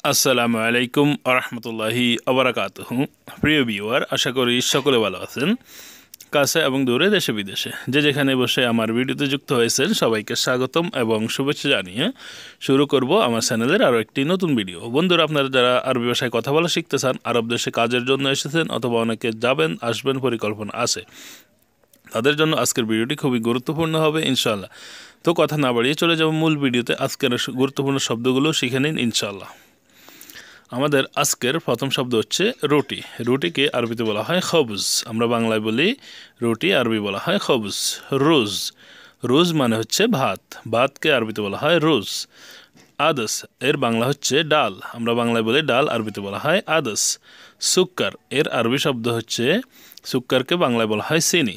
আসসালামু আলাইকুম আরহামতুল্লাহি আবরাকাতুহু। প্রিয় ভিউয়ার, আশা করি সকলে ভালো আছেন। কাছে এবং দূরে, দেশে বিদেশে যে যেখানে বসে আমার ভিডিওতে যুক্ত হয়েছেন সবাইকে স্বাগতম এবং শুভেচ্ছা জানিয়ে শুরু করব আমার চ্যানেলের আরও একটি নতুন ভিডিও। বন্ধুরা, আপনারা যারা আরবি ভাষায় কথা বলা শিখতে চান, আরব দেশে কাজের জন্য এসেছেন অথবা অনেকে যাবেন আসবেন পরিকল্পনা আছে, তাদের জন্য আজকের ভিডিওটি খুবই গুরুত্বপূর্ণ হবে ইনশাআল্লাহ। তো কথা না বাড়িয়ে চলে যাব মূল ভিডিওতে। আজকের গুরুত্বপূর্ণ শব্দগুলো শিখে নিন ইনশাআল্লাহ। আমাদের আজকের প্রথম শব্দ হচ্ছে রুটি। রুটিকে আরবিতে বলা হয় খবুজ। আমরা বাংলায় বলি রুটি, আরবি বলা হয় খবুজ। রুজ, রুজ মানে হচ্ছে ভাত। ভাতকে আরবিতে বলা হয় রুজ। আদস, এর বাংলা হচ্ছে ডাল। আমরা বাংলায় বলি ডাল, আরবিতে বলা হয় আদস। সুক্কার, এর আরবি শব্দ হচ্ছে সুক্কারকে বাংলায় বলা হয় চিনি।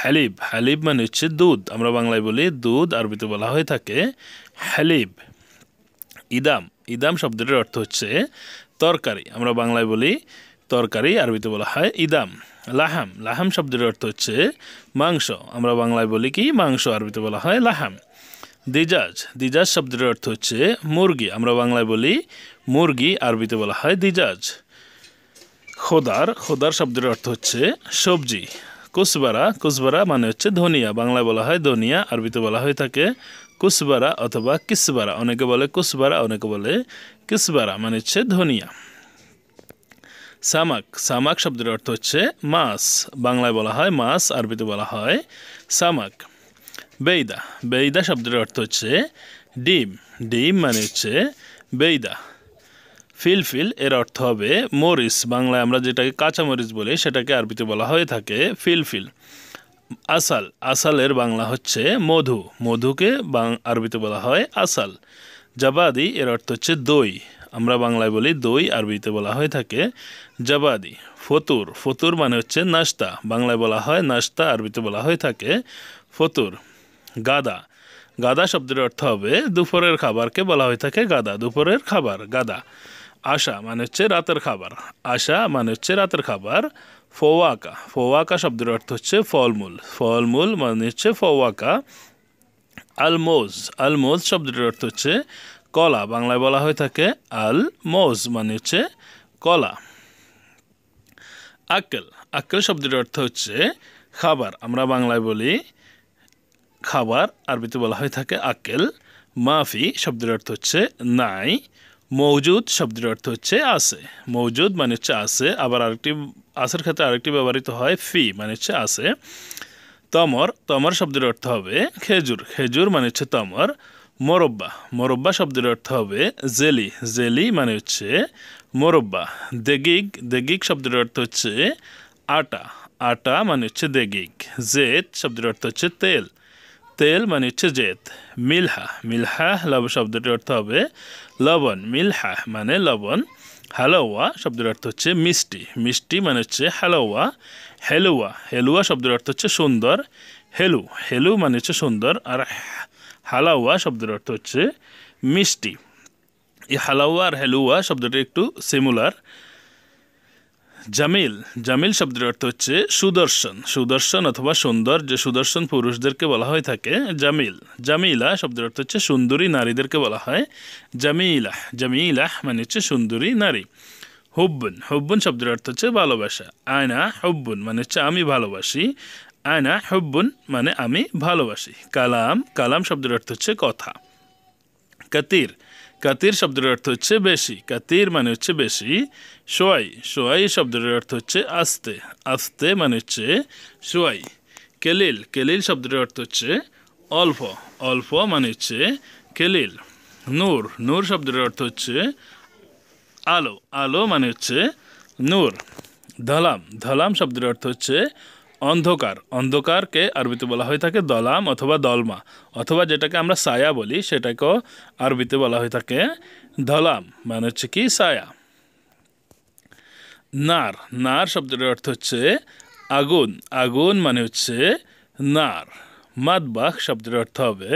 হালিব, হালিব মানে হচ্ছে দুধ। আমরা বাংলায় বলি দুধ, আরবিতে বলা হয়ে থাকে হালিব। ইদাম, ইদাম শব্দটির অর্থ হচ্ছে তরকারি। আমরা বাংলায় বলি তরকারি, আরবিতে বলা হয় ইদাম। লাহাম, লাহাম শব্দের অর্থ হচ্ছে মাংস। আমরা বাংলায় বলি কি মাংস, আরবিতে বলা হয় লাহাম। দিজাজ, দিজাজ শব্দের অর্থ হচ্ছে মুরগি। আমরা বাংলায় বলি মুরগি, আরবিতে বলা হয় দিজাজ। খোদার, খোদার শব্দের অর্থ হচ্ছে সবজি। কুসবারা, কুসবারা মানে হচ্ছে ধনিয়া। বাংলায় বলা হয় ধনিয়া, আরবিতে বলা হয়ে থাকে কুসবারা অথবা কিসবারা। অনেকে বলে কুসবারা, অনেকে বলে কিসবারা, মানে হচ্ছে ধনিয়া। সামাক, সামাক শব্দের অর্থ হচ্ছে মাছ। বাংলায় বলা হয় মাছ, আরবিতে বলা হয় সামাক। বেইদা, বেইদা শব্দের অর্থ হচ্ছে ডিম। ডিম মানে হচ্ছে বেইদা। ফিলফিল, এর অর্থ হবে মরিচ। বাংলায় আমরা যেটাকে কাঁচা মরিচ বলি সেটাকে আরবিতে বলা হয়ে থাকে ফিলফিল। আসাল, আসালের বাংলা হচ্ছে মধু। মধুকে আরবিতে বলা হয় আসাল। জাবাদি, এর অর্থ হচ্ছে দই। আমরা বাংলায় বলি দই, আরবিতে বলা হয়ে থাকে জাবাদি। ফতুর, ফতুর মানে হচ্ছে নাস্তা। বাংলায় বলা হয় নাস্তা, আরবিতে বলা হয়ে থাকে ফতুর। গাদা, গাদা শব্দের অর্থ হবে দুপুরের খাবারকে বলা হয়ে থাকে গাদা, দুপুরের খাবার গাদা। আশা মানে হচ্ছে রাতের খাবার। আশা মানে হচ্ছে রাতের খাবার। ফওয়াকা, ফওয়াকা শব্দের অর্থ হচ্ছে ফলমূল। ফলমূল মানে হচ্ছে ফওয়াকা। আলমোজ, আলমোজ শব্দের অর্থ হচ্ছে কলা। বাংলায় বলা হয়ে থাকে আল মোজ, মানে হচ্ছে কলা। আক্কেল, আক্কেল শব্দের অর্থ হচ্ছে খাবার। আমরা বাংলায় বলি খাবার, আরবিতে বলা হয়ে থাকে আক্কেল। মাফি শব্দের অর্থ হচ্ছে নাই। মৌজুদ শব্দের অর্থ হচ্ছে আছে। মৌজুদ মানে হচ্ছে আছে। আবার আরেকটি আছের ক্ষেত্রে আরেকটি ব্যবহৃত হয় ফি, মানে হচ্ছে আছে। তমর, তমর শব্দের অর্থ হবে খেজুর। খেজুর মানে হচ্ছে তমর। মোরব্বা, মোরব্বা শব্দের অর্থ হবে জেলি। জেলি মানে হচ্ছে মোরব্বা। দেগিগ, দেগিগ শব্দের অর্থ হচ্ছে আটা। আটা মানে হচ্ছে দেগিগ। জেত শব্দের অর্থ হচ্ছে তেল। তেল মানে হচ্ছে জেত। মিলহা, মিলহা শব্দটির অর্থ হবে লবণ। মিলহা মানে লবণ। হালুয়া শব্দের অর্থ হচ্ছে মিষ্টি। মিষ্টি মানে হচ্ছে হালুয়া। হেলুয়া, হেলুয়া শব্দের অর্থ হচ্ছে সুন্দর। হেলু, হেলু মানে হচ্ছে সুন্দর। আর হালাওয়া শব্দের অর্থ হচ্ছে মিষ্টি। এই হালাওয়া আর হেলুয়া শব্দটি একটু সিমিলার। জামিল, জামিল শব্দের অর্থ হচ্ছে সুদর্শন। সুদর্শন অথবা সুন্দর, যে সুদর্শন পুরুষদেরকে বলা হয়ে থাকে জামিল। জামিলা শব্দের অর্থ হচ্ছে সুন্দরী নারীদেরকে বলা হয় জামিলা। জামিলা মানে হচ্ছে সুন্দরী নারী। হুব্বুন, হুব্বুন শব্দের অর্থ হচ্ছে ভালোবাসা। আয়না হুব্বুন মানে হচ্ছে আমি ভালোবাসি। আয়না হুব্বুন মানে আমি ভালোবাসি। কালাম, কালাম শব্দের অর্থ হচ্ছে কথা। কাতির, কাতির শব্দের অর্থ হচ্ছে বেশি। কাতির মানে হচ্ছে বেশি। সোয়াই, সোয়াই শব্দের অর্থ হচ্ছে আস্তে। আস্তে মানে হচ্ছে সোয়াই। কেলিল, কেলিল শব্দের অর্থ হচ্ছে অল্প। অল্প মানে হচ্ছে কেলিল। নূর, নূর শব্দের অর্থ হচ্ছে আলো। আলো মানে হচ্ছে নূর। ধলাম, ধলাম শব্দের অর্থ হচ্ছে অন্ধকার। অন্ধকারকে আরবিতে বলা হয়ে থাকে দলাম অথবা দলমা, অথবা যেটাকে আমরা ছায়া বলি সেটাকেও আরবিতে বলা হয়ে থাকে ধলাম, মানে হচ্ছে কি ছায়া। নার, নার শব্দের অর্থ হচ্ছে আগুন। আগুন মানে হচ্ছে নার। মাদবাখ শব্দের অর্থ হবে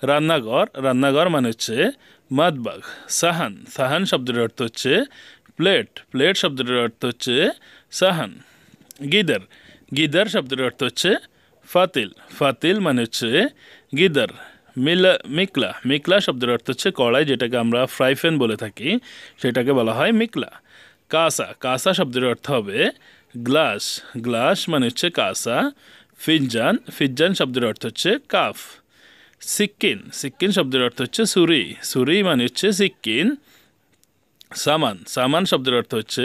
রান্নাঘর। রান্নাঘর মানে হচ্ছে মাদবাখ। সাহান, সাহান শব্দের অর্থ হচ্ছে প্লেট। প্লেট শব্দের অর্থ হচ্ছে সাহান। গিদার, গিদার শব্দের অর্থ হচ্ছে ফাতিল। ফাতিল মানে হচ্ছে গিদার। মিকলা মিকলা শব্দের অর্থ হচ্ছে কড়াই, যেটাকে আমরা ফ্রাই প্যান বলে থাকি, সেটাকে বলা হয় মিকলা। কাসা কাসা শব্দের অর্থ হবে গ্লাস, গ্লাস মানে হচ্ছে কাসা। ফিনজান ফিনজান শব্দের অর্থ হচ্ছে কাপ। সিক্কিন সিক্কিন শব্দের অর্থ হচ্ছে ছুরি, ছুরি মানে হচ্ছে সিক্কিন। সামান সামান শব্দের অর্থ হচ্ছে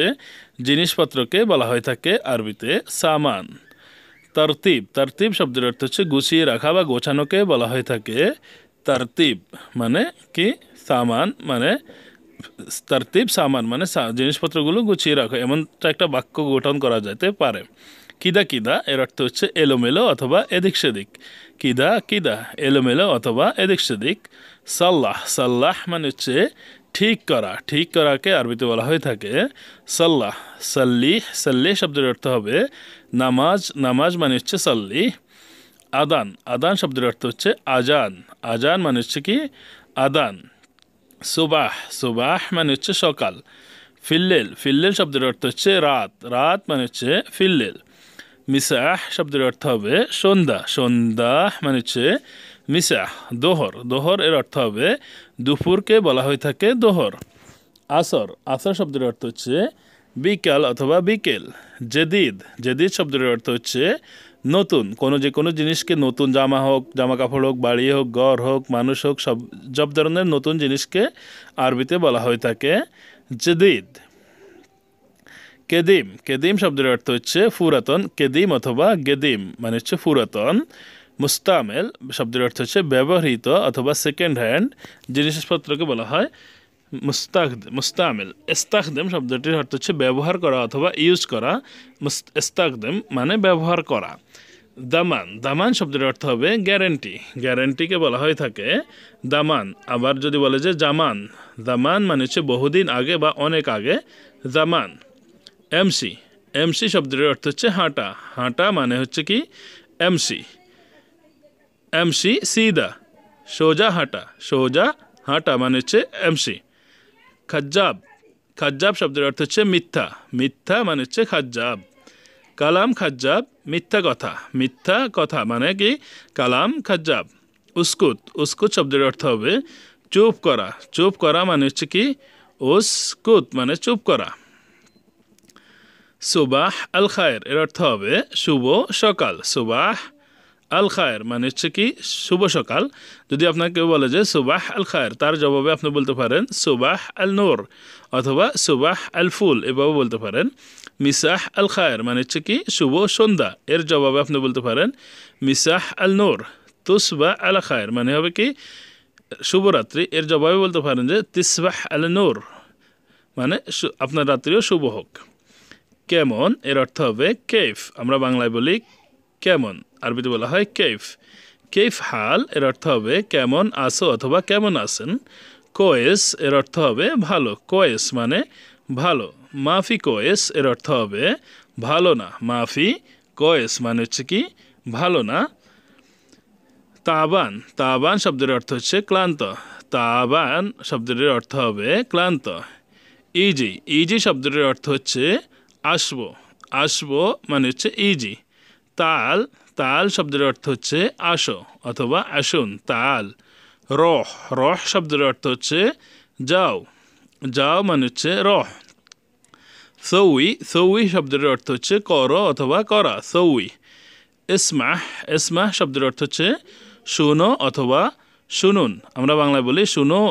জিনিসপত্রকে বলা হয়ে থাকে আরবিতে সামান। তারতিব তারতিব শব্দের অর্থ হচ্ছে গুছিয়ে রাখা বা গোছানোকে বলা হয়ে থাকে তারতিব। মানে কি সামান মানে তারতিব, সামান মানে জিনিসপত্রগুলো গুছিয়ে রাখা, এমনটা একটা বাক্য গঠন করা যেতে পারে। কিদা কিদা এর অর্থ হচ্ছে এলোমেলো অথবা এদিক সেদিক। কিদা কিদা এলোমেলো অথবা এদিক সেদিক। সাল্লাহ সাল্লাহ মানে হচ্ছে ঠিক করা, ঠিক করাকে আরবিতে বলা হয়ে থাকে সাল্লাহ। সাল্লিহ সাল্লিহ শব্দের অর্থ হবে নামাজ, নামাজ মানে হচ্ছে সাল্লি। আদান আদান শব্দের অর্থ হচ্ছে আজান, আজান মানে হচ্ছে কি আদান। সুবাহ সুবাহ মানে হচ্ছে সকাল। ফিল্লেল ফিল্লেল শব্দের অর্থ হচ্ছে রাত, রাত মানে হচ্ছে ফিল্লেল। মিসাহ শব্দের অর্থ হবে সন্ধ্যা, সন্ধ্যা মানে হচ্ছে মিসাহ। দোহর দোহর এর অর্থ হবে দুপুরকে বলা হয়ে থাকে দোহর। আসর আসর শব্দের অর্থ হচ্ছে বিকাল অথবা বিকেল। জেদিদ জেদিদ শব্দের অর্থ হচ্ছে নতুন, যে কোনো জিনিসকে নতুন, জামা হোক, জামা কাপড় হোক, বাড়ি হোক, ঘর হোক, মানুষ হোক, সব ধরনের নতুন জিনিসকে আরবিতে বলা হয়ে থাকে জেদিদ। কেদিম কেদিম শব্দের অর্থ হচ্ছে পুরাতন, কেদিম অথবা গেদিম মানে হচ্ছে পুরাতন। মুস্তামেল শব্দের অর্থ হচ্ছে ব্যবহৃত অথবা সেকেন্ড হ্যান্ড জিনিসপত্রকে বলা হয় মুস্তামেল। ইস্তাখদেম শব্দটির অর্থ হচ্ছে ব্যবহার করা অথবা ইউজ করা। ইস্তাখদেম মানে ব্যবহার করা। দামান দামান শব্দের অর্থ হবে গ্যারেন্টি, গ্যারেন্টিকে বলা হয়ে থাকে দামান। আবার যদি বলে যে জামান, দামান মানে হচ্ছে বহুদিন আগে বা অনেক আগে, জামান। এমসি এমসি শব্দের অর্থ হচ্ছে হাঁটা, হাঁটা মানে হচ্ছে কি এমসি। এমসি সিদা সোজা হাঁটা, সোজা হাঁটা মানে হচ্ছে এমসি। খাজ্জাব খাজ্জাব শব্দের অর্থ হচ্ছে মিথ্যা, মিথ্যা মানে হচ্ছে খাজ্জাব। কালাম খাজ্জাব মিথ্যা কথা, মিথ্যা কথা মানে কি কালাম খাজ্জাব। উস্কুত উস্কুত শব্দের অর্থ হবে চুপ করা, চুপ করা মানে হচ্ছে কি উস্কুত মানে চুপ করা। সুবাহ আল খায়ের এর অর্থ হবে শুভ সকাল। সুবাহ আল খায়ের মানে হচ্ছে কি শুভ সকাল। যদি আপনাকে বলে যে সুবাহ আল খায়ের, তার জবাবে আপনি বলতে পারেন সুবাহ আল নূর অথবা সুবাহ আল ফুল, এভাবে বলতে পারেন। মিসাহ আল খায়ের মানে হচ্ছে কি শুভ সন্ধ্যা, এর জবাবে আপনি বলতে পারেন মিসাহ আল নূর। তুসবাহ আল খায়ের মানে হবে কি শুভরাত্রি, এর জবাবে বলতে পারেন যে তিসবাহ আল নূর মানে আপনার রাত্রিও শুভ হোক। কেমন এর অর্থ হবে কেফ, আমরা বাংলায় বলি কেমন, আরবিতে বলা হয় কেফ। কেফ হাল এর অর্থ হবে কেমন আসো অথবা কেমন আছেন। কোয়েস এর অর্থ হবে ভালো, কোয়েস মানে ভালো। মাফি কোয়েস এর অর্থ হবে ভালো না, মাফি কোয়েস মানে হচ্ছে কি ভালো না। তাবান তাবান শব্দের অর্থ হচ্ছে ক্লান্ত, তাবান শব্দের অর্থ হবে ক্লান্ত। ইজি ইজি শব্দের অর্থ হচ্ছে আসবো, আসবো মানে হচ্ছে ইজি। তাল তাল শব্দের অর্থ হচ্ছে আসো অথবা আসুন, তাল। রহ রহ শব্দের অর্থ হচ্ছে যাও, যাও মানে হচ্ছে রহ। সৌই সৌই শব্দের অর্থ হচ্ছে করো অথবা করা, সৌই। ইসমাহ ইসমাহ শব্দের অর্থ হচ্ছে শুনো অথবা শুনুন, আমরা বাংলায় বলি শুনো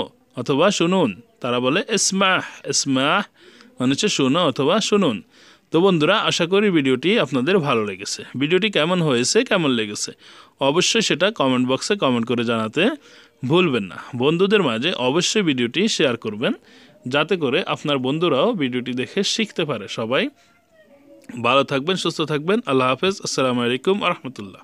অথবা শুনুন, তারা বলে ইসমাহ, ইসমাহ মানে হচ্ছে শুনো অথবা শুনুন। তো বন্ধুরা, আশা করি ভিডিওটি আপনাদের ভালো লেগেছে। ভিডিওটি কেমন হয়েছে, কেমন লেগেছে অবশ্যই সেটা কমেন্ট বক্সে কমেন্ট করে জানাতে ভুলবেন না। বন্ধুদের মাঝে অবশ্যই ভিডিওটি শেয়ার করবেন, যাতে করে আপনার বন্ধুরাও ভিডিওটি দেখে শিখতে পারে। সবাই ভালো থাকবেন, সুস্থ থাকবেন। আল্লাহ হাফেজ। আসসালামু আলাইকুম আ রহমতুল্লাহ।